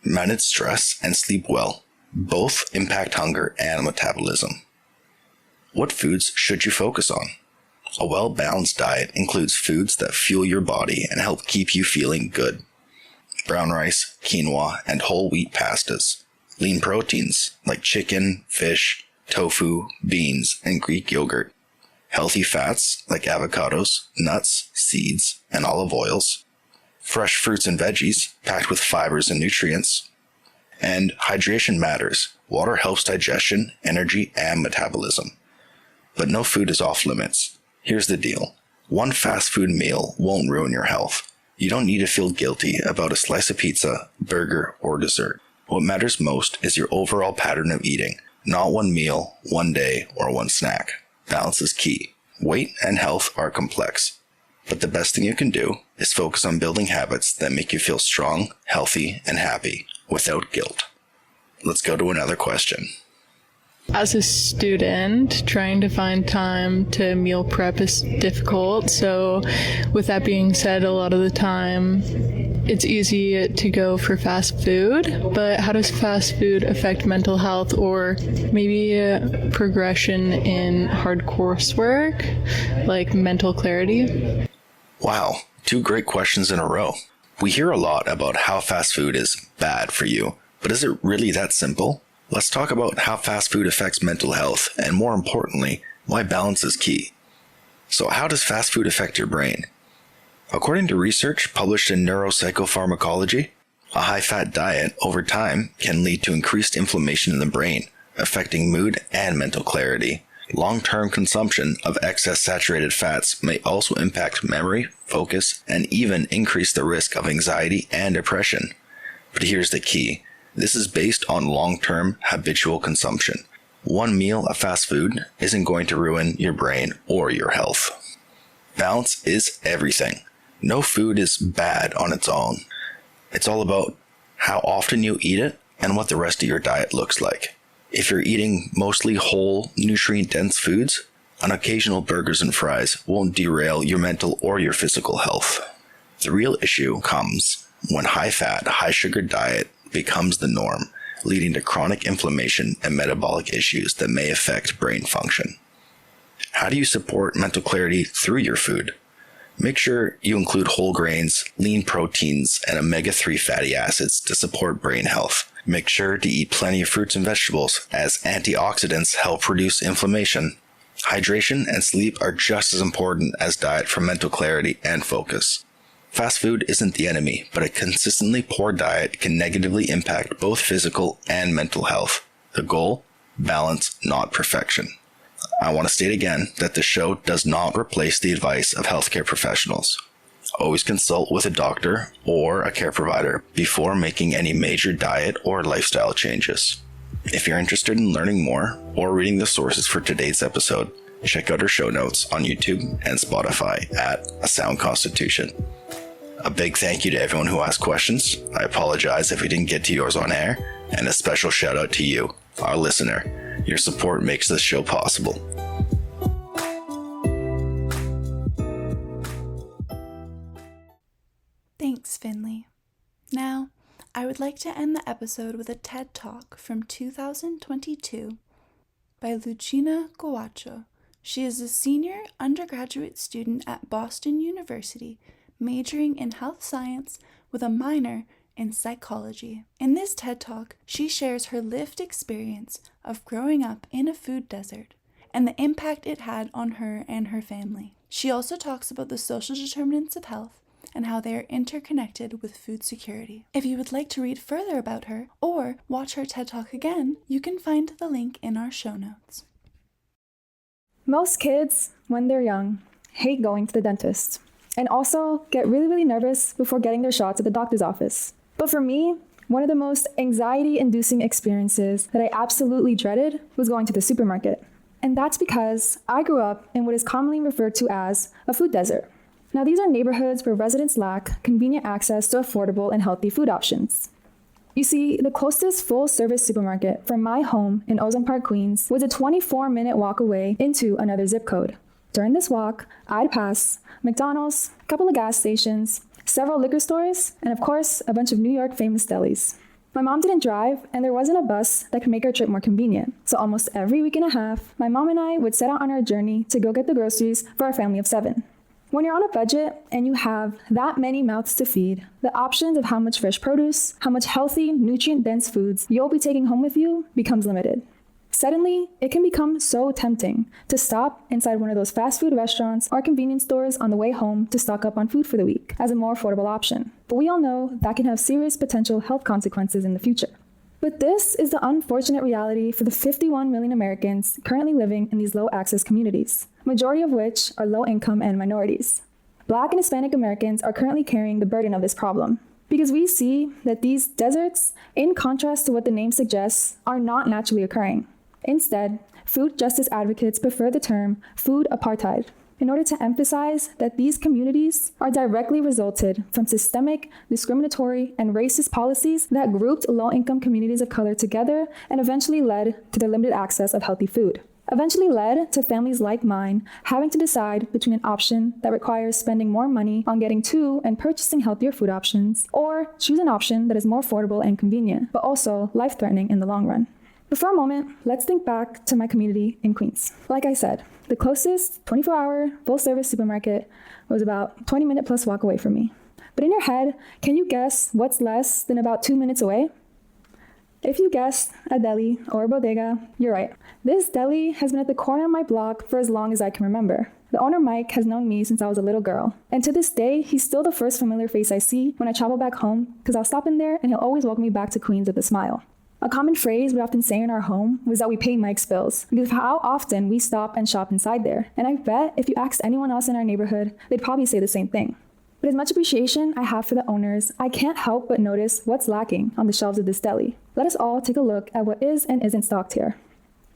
Manage stress and sleep well. Both impact hunger and metabolism. What foods should you focus on? A well-balanced diet includes foods that fuel your body and help keep you feeling good. Brown rice, quinoa, and whole wheat pastas. Lean proteins like chicken, fish, tofu, beans, and Greek yogurt. Healthy fats like avocados, nuts, seeds, and olive oils. Fresh fruits and veggies packed with fibers and nutrients. And hydration matters. Water helps digestion, energy, and metabolism. But no food is off limits. Here's the deal. One fast food meal won't ruin your health. You don't need to feel guilty about a slice of pizza, burger, or dessert. What matters most is your overall pattern of eating, not one meal, one day, or one snack. Balance is key. Weight and health are complex. But the best thing you can do is focus on building habits that make you feel strong, healthy, and happy without guilt. Let's go to another question. As a student, trying to find time to meal prep is difficult. So with that being said, a lot of the time it's easy to go for fast food, but how does fast food affect mental health or maybe progression in hard coursework, like mental clarity? Wow, 2 great questions in a row. We hear a lot about how fast food is bad for you, but is it really that simple? Let's talk about how fast food affects mental health, and more importantly, why balance is key. So how does fast food affect your brain? According to research published in Neuropsychopharmacology, a high-fat diet over time can lead to increased inflammation in the brain, affecting mood and mental clarity. Long-term consumption of excess saturated fats may also impact memory, focus, and even increase the risk of anxiety and depression. But here's the key. This is based on long-term habitual consumption. One meal of fast food isn't going to ruin your brain or your health. Balance is everything. No food is bad on its own. It's all about how often you eat it and what the rest of your diet looks like. If you're eating mostly whole, nutrient-dense foods, an occasional burgers and fries won't derail your mental or your physical health. The real issue comes when high-fat, high-sugar diet becomes the norm, leading to chronic inflammation and metabolic issues that may affect brain function. How do you support mental clarity through your food? Make sure you include whole grains, lean proteins, and omega-3 fatty acids to support brain health. Make sure to eat plenty of fruits and vegetables, as antioxidants help reduce inflammation. Hydration and sleep are just as important as diet for mental clarity and focus. Fast food isn't the enemy, but a consistently poor diet can negatively impact both physical and mental health. The goal? Balance, not perfection. I want to state again that the show does not replace the advice of healthcare professionals. Always consult with a doctor or a care provider before making any major diet or lifestyle changes. If you're interested in learning more or reading the sources for today's episode, check out our show notes on YouTube and Spotify at A Sound Constitution. A big thank you to everyone who asked questions. I apologize if we didn't get to yours on air, and a special shout out to you, our listener. Your support makes this show possible. Thanks, Finley. Now, I would like to end the episode with a TED Talk from 2022 by Lucina Guazhco. She is a senior undergraduate student at Boston University, majoring in health science with a minor in psychology. In this TED Talk, she shares her lived experience of growing up in a food desert and the impact it had on her and her family. She also talks about the social determinants of health and how they are interconnected with food security. If you would like to read further about her or watch her TED Talk again, you can find the link in our show notes. Most kids, when they're young, hate going to the dentist. And also get really nervous before getting their shots at the doctor's office. But for me, one of the most anxiety-inducing experiences that I absolutely dreaded was going to the supermarket. And that's because I grew up in what is commonly referred to as a food desert. Now, these are neighborhoods where residents lack convenient access to affordable and healthy food options. You see, the closest full-service supermarket from my home in Ozone Park, Queens, was a 24-minute walk away into another zip code. During this walk, I'd pass McDonald's, a couple of gas stations, several liquor stores, and of course, a bunch of New York famous delis. My mom didn't drive, and there wasn't a bus that could make our trip more convenient. So almost every week and a half, my mom and I would set out on our journey to go get the groceries for our family of 7. When you're on a budget and you have that many mouths to feed, the options of how much fresh produce, how much healthy, nutrient-dense foods you'll be taking home with you becomes limited. Suddenly, it can become so tempting to stop inside one of those fast food restaurants or convenience stores on the way home to stock up on food for the week as a more affordable option. But we all know that can have serious potential health consequences in the future. But this is the unfortunate reality for the 51 million Americans currently living in these low-access communities, majority of which are low-income and minorities. Black and Hispanic Americans are currently carrying the burden of this problem, because we see that these deserts, in contrast to what the name suggests, are not naturally occurring. Instead, food justice advocates prefer the term food apartheid in order to emphasize that these communities are directly resulted from systemic, discriminatory, and racist policies that grouped low-income communities of color together and eventually led to their limited access of healthy food. Eventually led to families like mine having to decide between an option that requires spending more money on getting to and purchasing healthier food options, or choose an option that is more affordable and convenient, but also life-threatening in the long run. But for a moment, let's think back to my community in Queens. Like I said, the closest 24-hour full-service supermarket was about 20-minute plus walk away from me. But in your head, can you guess what's less than about 2 minutes away? If you guessed a deli or a bodega, you're right. This deli has been at the corner of my block for as long as I can remember. The owner, Mike, has known me since I was a little girl. And to this day, he's still the first familiar face I see when I travel back home, because I'll stop in there and he'll always welcome me back to Queens with a smile. A common phrase we often say in our home was that we pay Mike's bills because of how often we stop and shop inside there. And I bet if you asked anyone else in our neighborhood, they'd probably say the same thing. But as much appreciation I have for the owners, I can't help but notice what's lacking on the shelves of this deli. Let us all take a look at what is and isn't stocked here.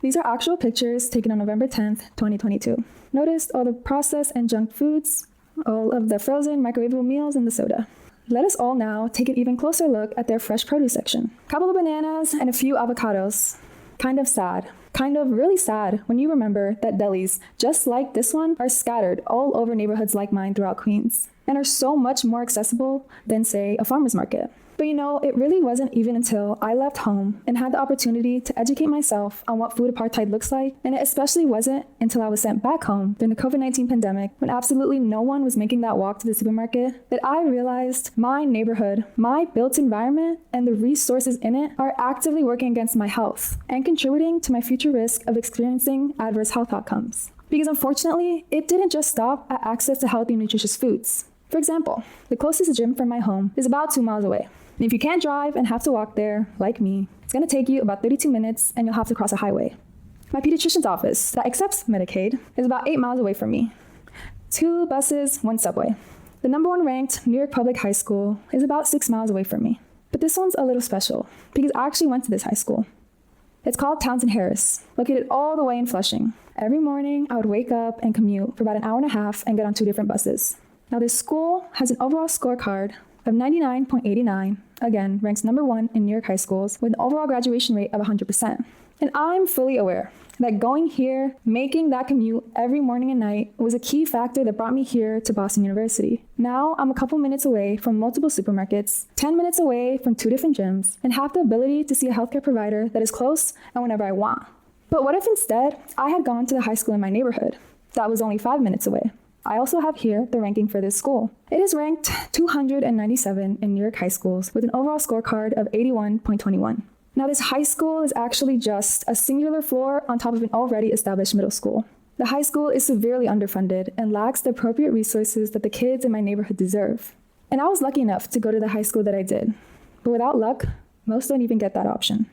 These are actual pictures taken on November 10th, 2022. Notice all the processed and junk foods, all of the frozen, microwavable meals, and the soda. Let us all now take an even closer look at their fresh produce section. A couple of bananas and a few avocados. Kind of sad. Kind of really sad when you remember that delis, just like this one, are scattered all over neighborhoods like mine throughout Queens, and are so much more accessible than, say, a farmer's market. But you know, it really wasn't even until I left home and had the opportunity to educate myself on what food apartheid looks like, and it especially wasn't until I was sent back home during the COVID-19 pandemic, when absolutely no one was making that walk to the supermarket, that I realized my neighborhood, my built environment, and the resources in it are actively working against my health and contributing to my future risk of experiencing adverse health outcomes. Because unfortunately, it didn't just stop at access to healthy, nutritious foods. For example, the closest gym from my home is about 2 miles away. And if you can't drive and have to walk there, like me, it's going to take you about 32 minutes and you'll have to cross a highway. My pediatrician's office that accepts Medicaid is about 8 miles away from me. 2 buses, 1 subway. The number 1 ranked New York Public High School is about 6 miles away from me. But this one's a little special because I actually went to this high school. It's called Townsend Harris, located all the way in Flushing. Every morning, I would wake up and commute for about an hour and a half and get on 2 different buses. Now, this school has an overall scorecard of 99.89, again, ranks number 1 in New York high schools with an overall graduation rate of 100%. And I'm fully aware that going here, making that commute every morning and night was a key factor that brought me here to Boston University. Now, I'm a couple minutes away from multiple supermarkets, 10 minutes away from 2 different gyms, and have the ability to see a healthcare provider that is close and whenever I want. But what if instead I had gone to the high school in my neighborhood that was only 5 minutes away? I also have here the ranking for this school. It is ranked 297 in New York high schools with an overall scorecard of 81.21. Now, this high school is actually just a singular floor on top of an already established middle school. The high school is severely underfunded and lacks the appropriate resources that the kids in my neighborhood deserve. And I was lucky enough to go to the high school that I did. But without luck, most don't even get that option.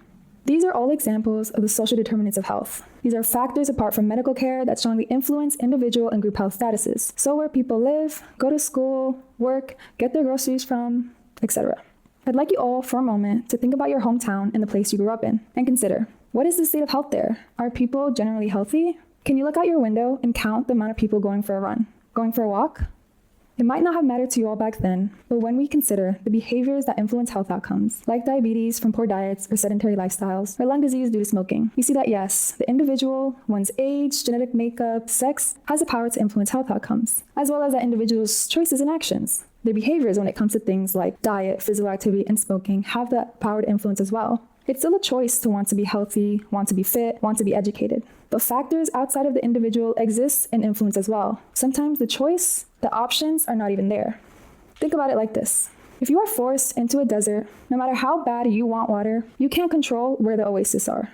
These are all examples of the social determinants of health. These are factors apart from medical care that strongly influence individual and group health statuses. So where people live, go to school, work, get their groceries from, etc. I'd like you all for a moment to think about your hometown and the place you grew up in, and consider, What is the state of health there? Are people generally healthy? Can you look out your window and count the amount of people going for a run, going for a walk? It might not have mattered to you all back then, but when we consider the behaviors that influence health outcomes, like diabetes from poor diets or sedentary lifestyles, or lung disease due to smoking, we see that yes, the individual, one's age, genetic makeup, sex, has the power to influence health outcomes, as well as that individual's choices and actions. Their behaviors when it comes to things like diet, physical activity, and smoking have that power to influence as well. It's still a choice to want to be healthy, want to be fit, want to be educated. But factors outside of the individual exist and influence as well. Sometimes the choice, the options are not even there. Think about it like this. If you are forced into a desert, no matter how bad you want water, you can't control where the oases are.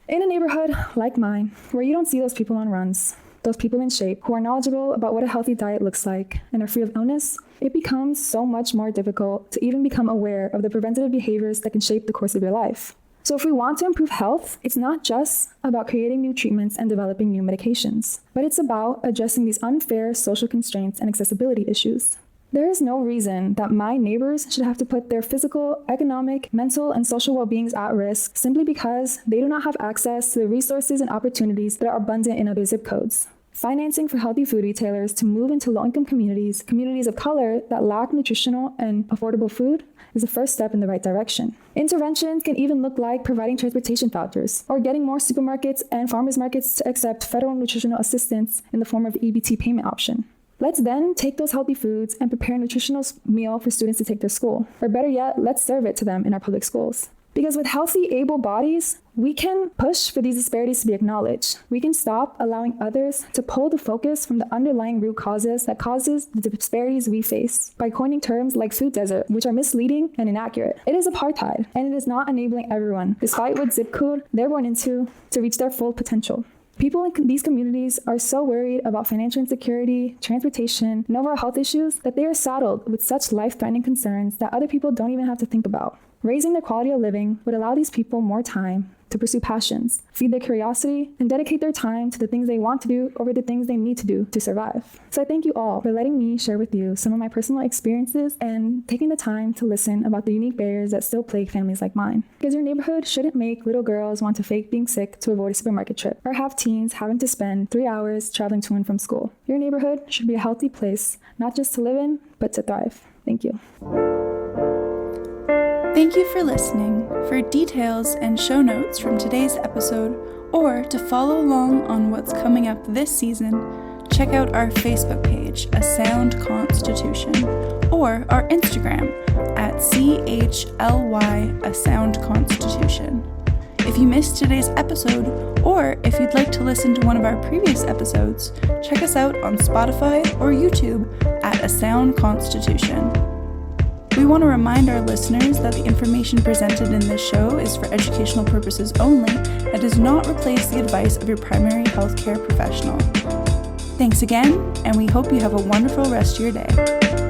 In a neighborhood like mine, where you don't see those people on runs, those people in shape who are knowledgeable about what a healthy diet looks like and are free of illness, it becomes so much more difficult to even become aware of the preventative behaviors that can shape the course of your life. So if we want to improve health, it's not just about creating new treatments and developing new medications, but it's about addressing these unfair social constraints and accessibility issues. There is no reason that my neighbors should have to put their physical, economic, mental, and social well-beings at risk simply because they do not have access to the resources and opportunities that are abundant in other zip codes. Financing for healthy food retailers to move into low-income communities, communities of color that lack nutritional and affordable food, is the first step in the right direction. Interventions can even look like providing transportation vouchers or getting more supermarkets and farmers markets to accept federal nutritional assistance in the form of EBT payment option. Let's then take those healthy foods and prepare a nutritional meal for students to take to school. Or better yet, let's serve it to them in our public schools. Because with healthy, able bodies, we can push for these disparities to be acknowledged. We can stop allowing others to pull the focus from the underlying root causes that causes the disparities we face by coining terms like food desert, which are misleading and inaccurate. It is apartheid, and it is not enabling everyone, despite what zip code they're born into, to reach their full potential. People in these communities are so worried about financial insecurity, transportation, and overall health issues that they are saddled with such life-threatening concerns that other people don't even have to think about. Raising their quality of living would allow these people more time to pursue passions, feed their curiosity, and dedicate their time to the things they want to do over the things they need to do to survive. So I thank you all for letting me share with you some of my personal experiences and taking the time to listen about the unique barriers that still plague families like mine. Because your neighborhood shouldn't make little girls want to fake being sick to avoid a supermarket trip, or have teens having to spend 3 hours traveling to and from school. Your neighborhood should be a healthy place, not just to live in, but to thrive. Thank you. Thank you for listening. For details and show notes from today's episode, or to follow along on what's coming up this season, check out our Facebook page, A Sound Constitution, or our Instagram at CHLY A Sound Constitution. If you missed today's episode, or if you'd like to listen to one of our previous episodes, check us out on Spotify or YouTube at A Sound Constitution. We want to remind our listeners that the information presented in this show is for educational purposes only and does not replace the advice of your primary healthcare professional. Thanks again, and we hope you have a wonderful rest of your day.